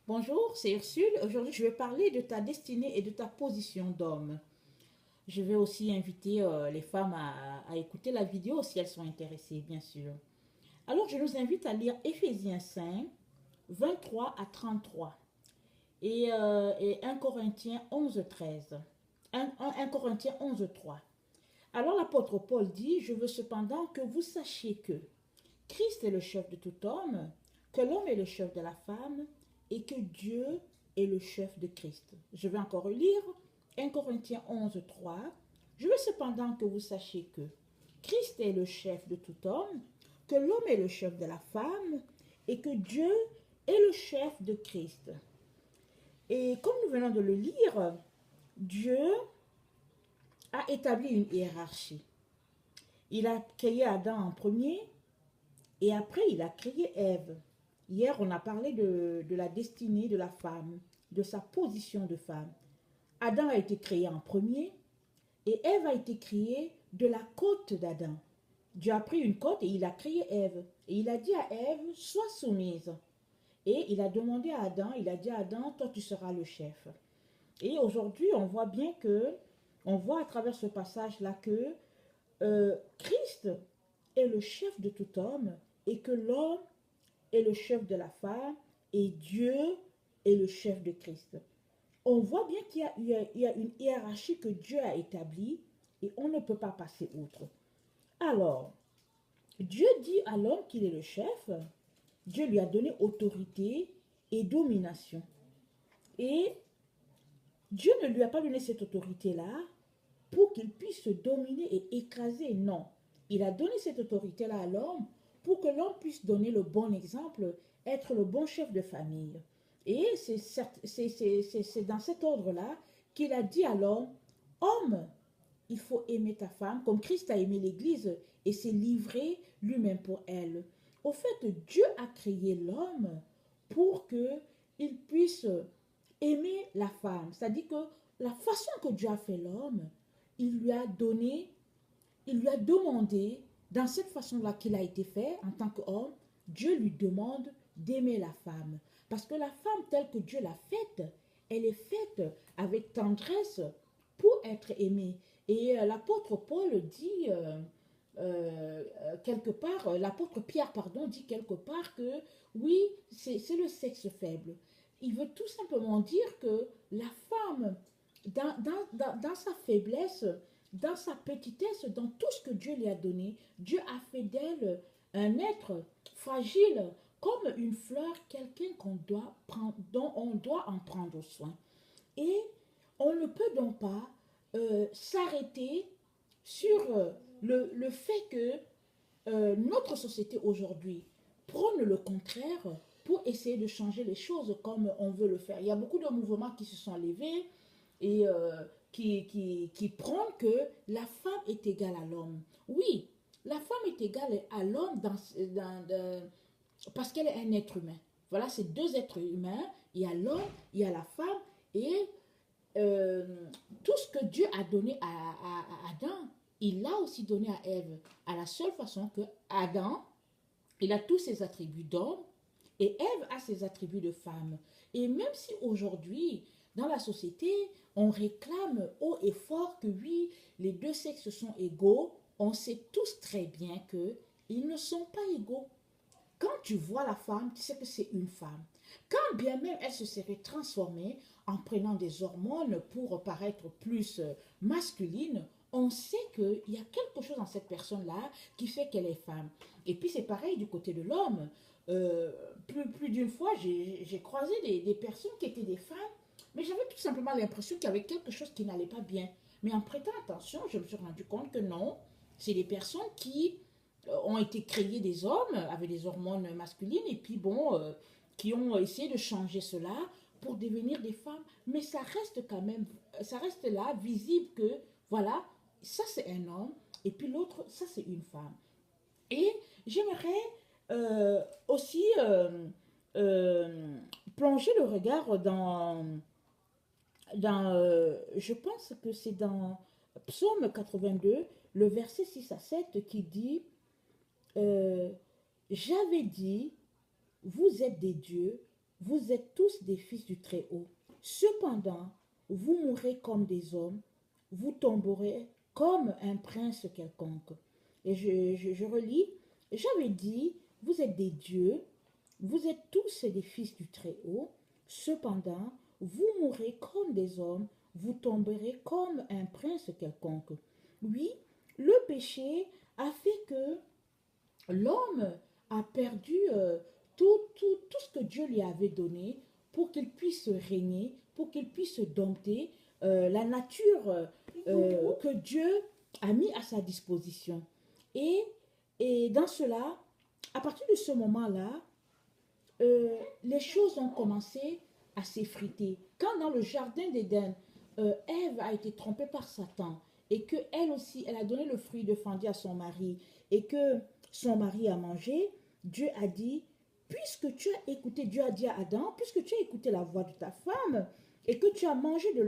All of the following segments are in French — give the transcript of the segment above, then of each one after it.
Bonjour, c'est Ursule. Aujourd'hui, je vais parler de ta destinée et de ta position d'homme. Je vais aussi inviter les femmes à écouter la vidéo si elles sont intéressées, bien sûr. Alors, je nous invite à lire Éphésiens 5, 23 à 33 et 1 Corinthiens 11, 13. 1 Corinthiens 11, 3. Alors, l'apôtre Paul dit, je veux cependant que vous sachiez que Christ est le chef de tout homme, que l'homme est le chef de la femme et que Dieu est le chef de Christ. Je vais encore lire 1 Corinthiens 11, 3. Je veux cependant que vous sachiez que Christ est le chef de tout homme, que l'homme est le chef de la femme et que Dieu est le chef de Christ. Et comme nous venons de le lire, Dieu a établi une hiérarchie. Il a créé Adam en premier et après il a créé Ève. Hier, on a parlé de la destinée de la femme, de sa position de femme. Adam a été créé en premier et Ève a été créée de la côte d'Adam. Dieu a pris une côte et il a créé Ève. Et il a dit à Ève, sois soumise. Et il a demandé à Adam, il a dit à Adam, toi tu seras le chef. Et aujourd'hui, on voit bien que, on voit à travers ce passage-là que Christ est le chef de tout homme et que l'homme est le chef de la femme et Dieu est le chef de Christ. On voit bien qu'il y a une hiérarchie que Dieu a établie et on ne peut pas passer outre. Alors, Dieu dit à l'homme qu'il est le chef, Dieu lui a donné autorité et domination. Et Dieu ne lui a pas donné cette autorité-là pour qu'il puisse se dominer et écraser, non. Il a donné cette autorité-là à l'homme pour que l'homme puisse donner le bon exemple, être le bon chef de famille. Et c'est dans cet ordre-là qu'il a dit à l'homme, homme, il faut aimer ta femme comme Christ a aimé l'Église et s'est livré lui-même pour elle. Au fait, Dieu a créé l'homme pour qu'il puisse aimer la femme. C'est-à-dire que la façon que Dieu a fait l'homme, il lui a donné, il lui a demandé, dans cette façon-là qu'il a été fait en tant qu'homme, Dieu lui demande d'aimer la femme. Parce que la femme telle que Dieu l'a faite, elle est faite avec tendresse pour être aimée. Et l'apôtre Paul dit quelque part, l'apôtre Pierre, pardon, dit quelque part que oui, c'est le sexe faible. Il veut tout simplement dire que la femme, dans sa faiblesse, dans sa petitesse, dans tout ce que Dieu lui a donné, Dieu a fait d'elle un être fragile, comme une fleur, quelqu'un qu'on doit prendre, dont on doit en prendre soin. Et on ne peut donc pas s'arrêter sur le fait que notre société aujourd'hui prône le contraire pour essayer de changer les choses comme on veut le faire. Il y a beaucoup de mouvements qui se sont levés et qui prônent que la femme est égale à l'homme. Oui, la femme est égale à l'homme parce qu'elle est un être humain. Voilà, c'est deux êtres humains. Il y a l'homme, il y a la femme et euh, tout ce que Dieu a donné à Adam, il l'a aussi donné à Ève, à la seule façon que Adam, il a tous ses attributs d'homme et Ève a ses attributs de femme. Et même si aujourd'hui, dans la société, on réclame haut et fort que oui, les deux sexes sont égaux, on sait tous très bien que ils ne sont pas égaux. Quand tu vois la femme, tu sais que c'est une femme. Quand bien même elle se serait transformée en prenant des hormones pour paraître plus masculine, on sait qu'il y a quelque chose dans cette personne-là qui fait qu'elle est femme. Et puis c'est pareil du côté de l'homme. Plus d'une fois, j'ai croisé des personnes qui étaient des femmes, mais j'avais tout simplement l'impression qu'il y avait quelque chose qui n'allait pas bien. Mais en prêtant attention, je me suis rendu compte que non, c'est des personnes qui ont été créés des hommes avec des hormones masculines et puis bon, qui ont essayé de changer cela pour devenir des femmes. Mais ça reste quand même, ça reste là, visible que voilà, ça c'est un homme et puis l'autre, ça c'est une femme. Et j'aimerais aussi plonger le regard je pense que c'est dans Psaume 82, le verset 6 à 7 qui dit euh, j'avais dit, vous êtes des dieux vous êtes tous des fils du Très-Haut. Cependant, vous mourrez comme des hommes, vous tomberez comme un prince quelconque. Et je relis, j'avais dit, vous êtes des dieux, vous êtes tous des fils du Très-Haut, cependant, vous mourrez comme des hommes, vous tomberez comme un prince quelconque. Oui, le péché a fait que l'homme a perdu tout ce que Dieu lui avait donné pour qu'il puisse régner, pour qu'il puisse dompter la nature que Dieu a mis à sa disposition. Et, et dans cela, à partir de ce moment-là, les choses ont commencé à s'effriter. Quand dans le jardin d'Éden, Ève a été trompée par Satan et que elle aussi, elle a donné le fruit défendu à son mari et que son mari a mangé, Dieu a dit, puisque tu as écouté, Dieu a dit à Adam, puisque tu as écouté la voix de ta femme et que tu as mangé de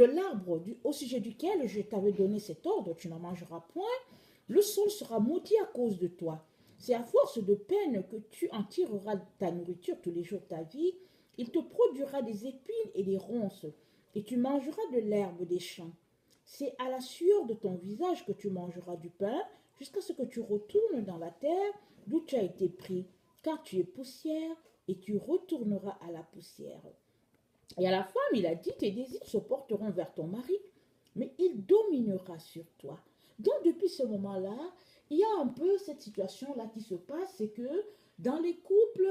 l'arbre au sujet duquel je t'avais donné cet ordre, tu n'en mangeras point, le sol sera maudit à cause de toi. C'est à force de peine que tu en tireras ta nourriture tous les jours de ta vie. Il te produira des épines et des ronces, et tu mangeras de l'herbe des champs. C'est à la sueur de ton visage que tu mangeras du pain, jusqu'à ce que tu retournes dans la terre d'où tu as été pris, car tu es poussière, et tu retourneras à la poussière. Et à la femme, il a dit, tes désirs se porteront vers ton mari, mais il dominera sur toi. Donc depuis ce moment-là, il y a un peu cette situation-là qui se passe, c'est que dans les couples,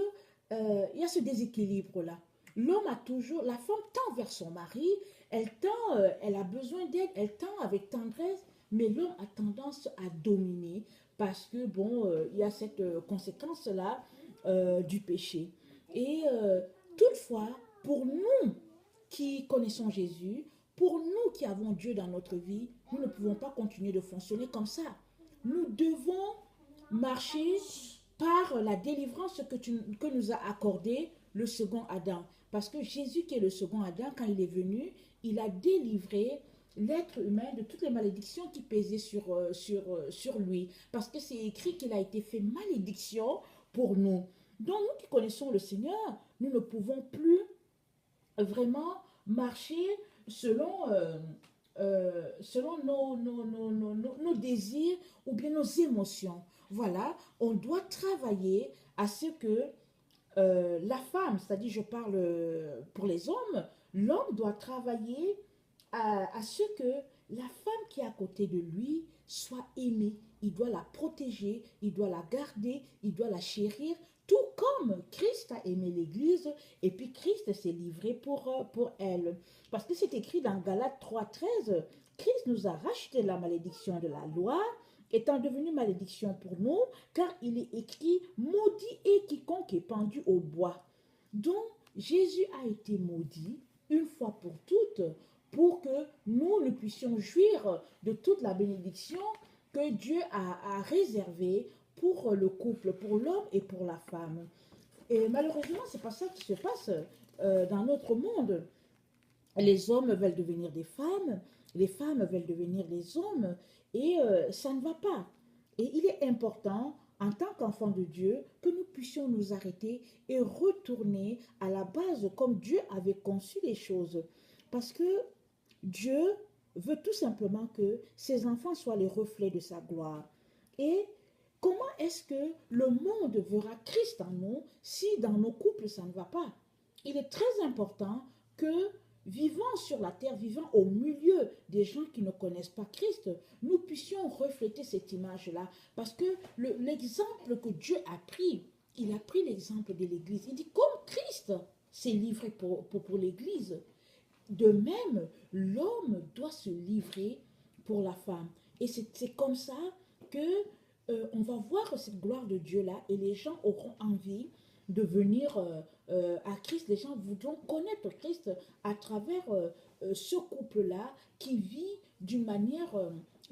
il y a ce déséquilibre-là. L'homme a toujours, la femme tend vers son mari, elle a besoin d'aide, elle tend avec tendresse, mais l'homme a tendance à dominer parce que, bon, il y a cette conséquence-là du péché. Et toutefois, pour nous qui connaissons Jésus, pour nous qui avons Dieu dans notre vie, nous ne pouvons pas continuer de fonctionner comme ça. Nous devons marcher par la délivrance que nous a accordé le second Adam. Parce que Jésus qui est le second Adam, quand il est venu, il a délivré l'être humain de toutes les malédictions qui pesaient sur lui. Parce que c'est écrit qu'il a été fait malédiction pour nous. Donc nous qui connaissons le Seigneur, nous ne pouvons plus vraiment marcher selon, selon nos désirs ou bien nos émotions. Voilà, on doit travailler à ce que la femme, c'est-à-dire je parle pour les hommes, l'homme doit travailler à ce que la femme qui est à côté de lui soit aimée. Il doit la protéger, il doit la garder, il doit la chérir, tout comme Christ a aimé l'Église et puis Christ s'est livré pour elle. Parce que c'est écrit dans Galates 3,13, Christ nous a racheté la malédiction de la loi, étant devenu malédiction pour nous, car il est écrit, maudit est quiconque est pendu au bois. Donc, Jésus a été maudit une fois pour toutes, pour que nous puissions jouir de toute la bénédiction que Dieu a réservée pour le couple, pour l'homme et pour la femme. Et malheureusement, c'est pas ça qui se passe dans notre monde. Les hommes veulent devenir des femmes, les femmes veulent devenir des hommes, et ça ne va pas. Et il est important, en tant qu'enfants de Dieu, que nous puissions nous arrêter et retourner à la base comme Dieu avait conçu les choses. Parce que Dieu veut tout simplement que ses enfants soient les reflets de sa gloire. Et comment est-ce que le monde verra Christ en nous si dans nos couples ça ne va pas? Il est très important que vivant sur la terre, vivant au milieu des gens qui ne connaissent pas Christ, nous puissions refléter cette image-là. Parce que l'exemple que Dieu a pris, il a pris l'exemple de l'Église. Il dit, comme Christ s'est livré pour l'Église, de même, l'homme doit se livrer pour la femme. Et c'est comme ça que on va voir cette gloire de Dieu-là et les gens auront envie de venir à Christ. Les gens voudront connaître Christ à travers ce couple-là qui vit d'une manière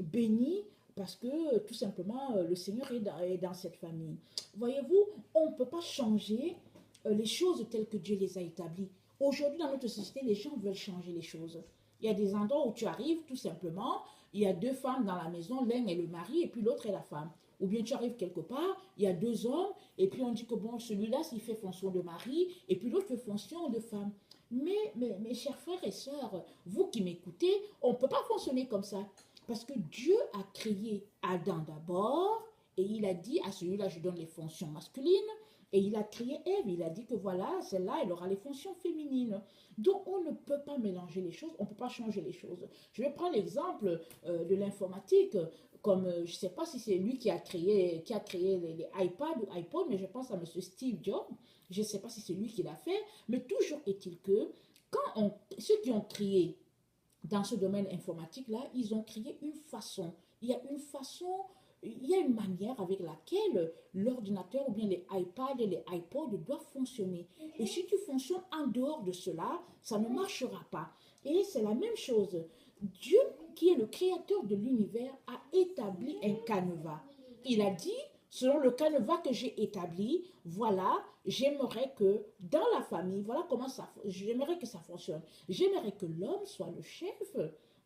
bénie parce que tout simplement le Seigneur est dans cette famille. Voyez-vous, on ne peut pas changer les choses telles que Dieu les a établies. Aujourd'hui, dans notre société, les gens veulent changer les choses. Il y a des endroits où tu arrives, tout simplement, il y a deux femmes dans la maison, l'un est le mari et puis l'autre est la femme. Ou bien tu arrives quelque part, il y a deux hommes, et puis on dit que bon, celui-là, il fait fonction de mari, et puis l'autre fait fonction de femme. Mais mes chers frères et sœurs, vous qui m'écoutez, on ne peut pas fonctionner comme ça. Parce que Dieu a créé Adam d'abord, et il a dit à celui-là, je donne les fonctions masculines, et il a créé Ève, il a dit que voilà, celle-là, elle aura les fonctions féminines. Donc on ne peut pas mélanger les choses, on ne peut pas changer les choses. Je vais prendre l'exemple de l'informatique, comme je ne sais pas si c'est lui qui a créé les iPads ou iPods, mais je pense à M. Steve Jobs. Je ne sais pas si c'est lui qui l'a fait, mais toujours est-il que ceux qui ont créé dans ce domaine informatique-là, ils ont créé une façon. Il y a une façon, il y a une manière avec laquelle l'ordinateur ou bien les iPads et les iPods doivent fonctionner. Et si tu fonctionnes en dehors de cela, ça ne marchera pas. Et c'est la même chose. Dieu, qui est le créateur de l'univers, a établi un canevas. Il a dit, selon le canevas que j'ai établi, voilà, j'aimerais que dans la famille, voilà comment ça, j'aimerais que ça fonctionne. J'aimerais que l'homme soit le chef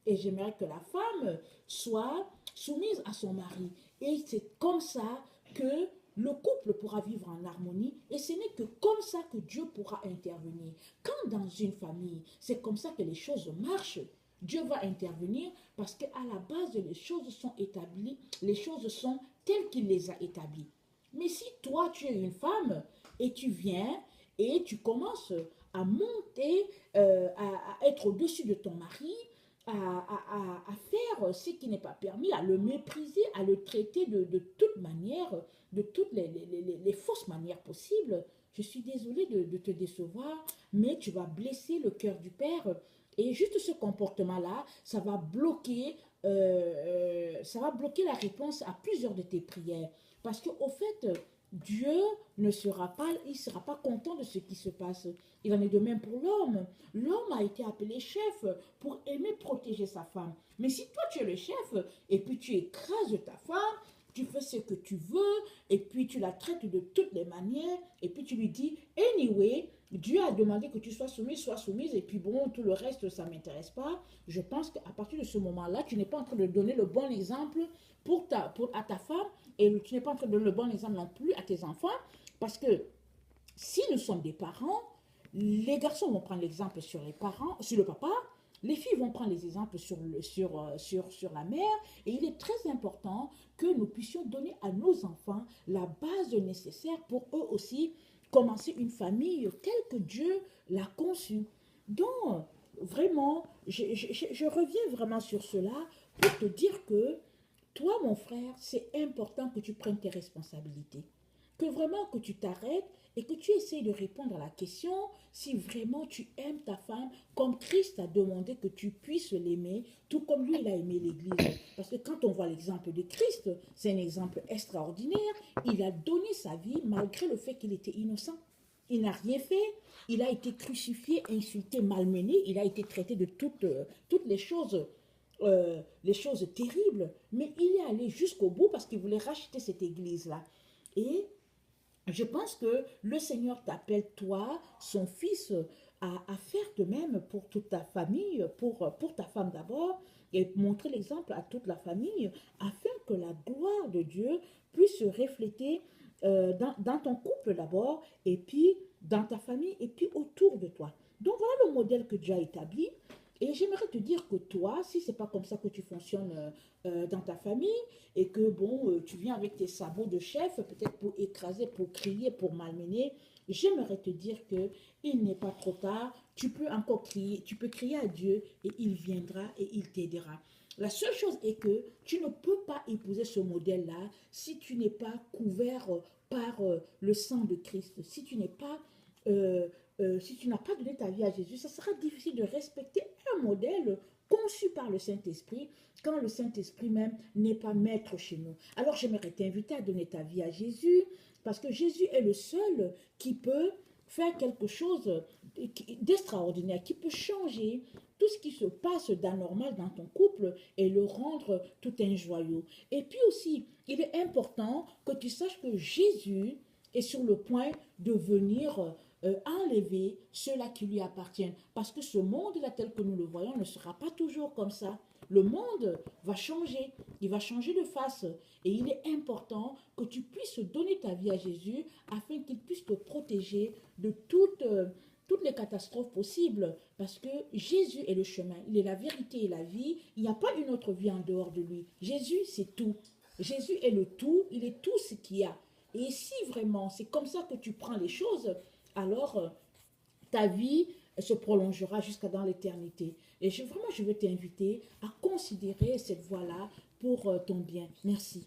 et j'aimerais que la femme soit soumise à son mari. Et c'est comme ça que le couple pourra vivre en harmonie et ce n'est que comme ça que Dieu pourra intervenir. Quand dans une famille, c'est comme ça que les choses marchent, Dieu va intervenir parce qu'à la base, les choses sont établies, les choses sont telles qu'il les a établies. Mais si toi, tu es une femme et tu viens et tu commences à monter, à être au-dessus de ton mari, à faire ce qui n'est pas permis, à le mépriser, à le traiter de toute manière, de toutes les fausses manières possibles, je suis désolée de te décevoir, mais tu vas blesser le cœur du Père. Et juste ce comportement-là, ça va bloquer la réponse à plusieurs de tes prières. Parce qu'au fait, Dieu ne sera pas, il sera pas content de ce qui se passe. Il en est de même pour l'homme. L'homme a été appelé chef pour aimer protéger sa femme. Mais si toi tu es le chef et puis tu écrases ta femme, tu fais ce que tu veux et puis tu la traites de toutes les manières et puis tu lui dis anyway, Dieu a demandé que tu sois soumise et puis bon, tout le reste ça ne m'intéresse pas. Je pense qu'à partir de ce moment-là, tu n'es pas en train de donner le bon exemple à ta femme et tu n'es pas en train de donner le bon exemple non plus à tes enfants parce que si nous sommes des parents, les garçons vont prendre l'exemple sur les parents, sur le papa, les filles vont prendre les exemples sur la mère. Et il est très important que nous puissions donner à nos enfants la base nécessaire pour eux aussi commencer une famille telle que Dieu l'a conçue. Donc, vraiment, je reviens vraiment sur cela pour te dire que toi, mon frère, c'est important que tu prennes tes responsabilités. Que vraiment que tu t'arrêtes et que tu essayes de répondre à la question si vraiment tu aimes ta femme comme Christ a demandé que tu puisses l'aimer, tout comme lui il a aimé l'Église. Parce que quand on voit l'exemple de Christ, c'est un exemple extraordinaire. Il a donné sa vie malgré le fait qu'il était innocent. Il n'a rien fait. Il a été crucifié, insulté, malmené. Il a été traité de toutes les choses terribles. Mais il est allé jusqu'au bout parce qu'il voulait racheter cette église-là. Et je pense que le Seigneur t'appelle, toi, son fils, à faire de même pour toute ta famille, pour ta femme d'abord, et montrer l'exemple à toute la famille, afin que la gloire de Dieu puisse se refléter dans ton couple d'abord, et puis dans ta famille, et puis autour de toi. Donc voilà le modèle que Dieu a établi. Et j'aimerais te dire que toi, si c'est pas comme ça que tu fonctionnes dans ta famille, et que bon, tu viens avec tes sabots de chef, peut-être pour écraser, pour crier, pour malmener, j'aimerais te dire que il n'est pas trop tard. Tu peux encore crier, tu peux crier à Dieu et il viendra et il t'aidera. La seule chose est que tu ne peux pas épouser ce modèle-là si tu n'es pas couvert par le sang de Christ, euh, si tu n'as pas donné ta vie à Jésus, ça sera difficile de respecter un modèle conçu par le Saint-Esprit quand le Saint-Esprit même n'est pas maître chez nous. Alors j'aimerais t'inviter à donner ta vie à Jésus parce que Jésus est le seul qui peut faire quelque chose d'extraordinaire, qui peut changer tout ce qui se passe d'anormal dans ton couple et le rendre tout un joyau. Et puis aussi, il est important que tu saches que Jésus est sur le point de venir enlever ceux-là qui lui appartiennent. Parce que ce monde-là, tel que nous le voyons, ne sera pas toujours comme ça. Le monde va changer, il va changer de face. Et il est important que tu puisses donner ta vie à Jésus afin qu'il puisse te protéger de toutes les catastrophes possibles. Parce que Jésus est le chemin, il est la vérité et la vie. Il n'y a pas une autre vie en dehors de lui. Jésus, c'est tout. Jésus est le tout, il est tout ce qu'il y a. Et si vraiment c'est comme ça que tu prends les choses, alors ta vie se prolongera jusqu'à dans l'éternité. Et vraiment, je veux t'inviter à considérer cette voie-là pour ton bien. Merci.